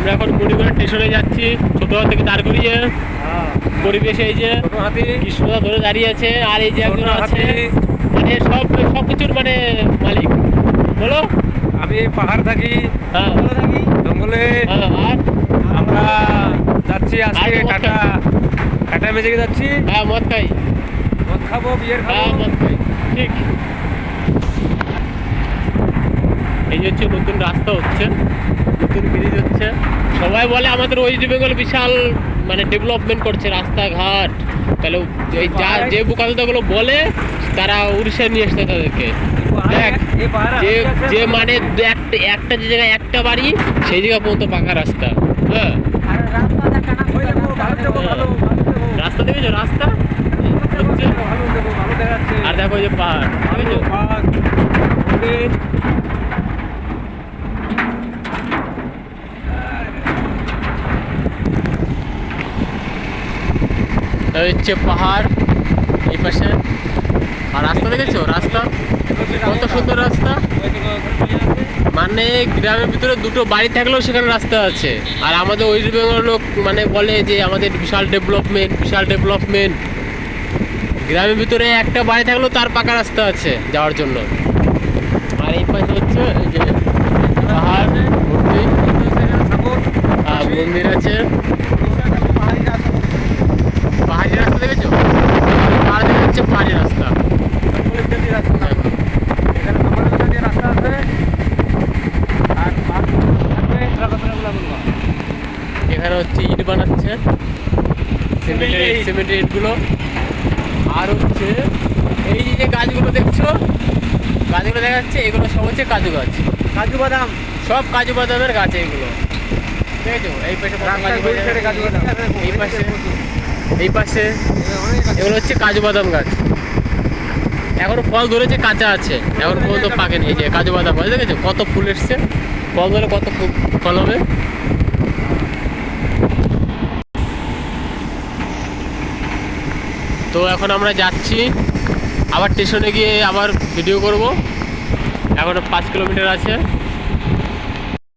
আমরা এখন মুড়িগড় স্টেশনে যাচ্ছি, ছোটহাট থেকে দাঁড় করিয়ে। পরিবেশে এই যে কৃষ্ণদা ধরে দাঁড়িয়ে আছে, আর এই যে একজন আছে, মানে সবকিছুর মানে মালিক। বলো। আমি পাহাড় থাকি, হ্যাঁ জঙ্গলে। হ্যাঁ। আর আমরা যাচ্ছি আজকে কাটা মেজে যাচ্ছি। হ্যাঁ, মদ খাই। মদ খাবো, বিয়ের খাবো। হ্যাঁ, মদ খাই, ঠিক। এই যে হচ্ছে নতুন রাস্তা হচ্ছে, নতুন ব্রিজ হচ্ছে। সবাই বলে আমাদের ওয়েস্ট বেঙ্গল বিশাল মানে ডেভেলপমেন্ট করছে, রাস্তাঘাট। তাহলে এই যে বোকাচোদাগুলো বলে তারা উড়িষ্যা নিয়ে আসতে তাদেরকে। দেখ, যে মানে একটা যে জায়গায় একটা বাড়ি, সেই জায়গা পর্যন্ত পাকা রাস্তা। হ্যাঁ, রাস্তা দেখেছো? রাস্তা হচ্ছে, আর দেখো যে পাহাড় দেখেছো? হচ্ছে পাহাড় এই পাশে। আর রাস্তা দেখেছো? রাস্তা কত সুন্দর রাস্তা। মানে গ্রামের ভিতরে দুটো বাড়ি থাকলেও সেখানে রাস্তা আছে। আর আমাদের ওয়েস্ট বেঙ্গল লোক মানে বলে যে আমাদের বিশাল ডেভেলপমেন্ট। গ্রামের ভিতরে একটা বাড়ি থাকলেও তার পাকা রাস্তা আছে যাওয়ার জন্য। আর এই পাশে হচ্ছে এই যে পাহাড় ভর্তি, মন্দির আছে। পাহাড়ি রাস্তা দেখেছো? পাহাড় দেখে হচ্ছে পাহাড়ি রাস্তা। এখানে হচ্ছে ইট বানাচ্ছে, সিমেন্টের ইটগুলো। আর হচ্ছে এই যে গাছগুলো দেখছো, গাছগুলো দেখা যাচ্ছে, এগুলো সব হচ্ছে কাজু গাছ, কাজু বাদাম, সব কাজু বাদামের গাছ এগুলো। দেখেছো? এই পাশে এই পাশে এগুলো হচ্ছে কাজু বাদাম গাছ। এখনো ফল ধরেছে, কাঁচা আছে, এখন পর্যন্ত পাকেনি। এই যে কাজু বাদাম গাছ দেখেছো কত ফুল এসছে? ফল ধরে কত ফল হবে। তো এখন আমরা যাচ্ছি, আবার স্টেশনে গিয়ে আবার ভিডিও করব। এখনো 5 কিলোমিটার আছে।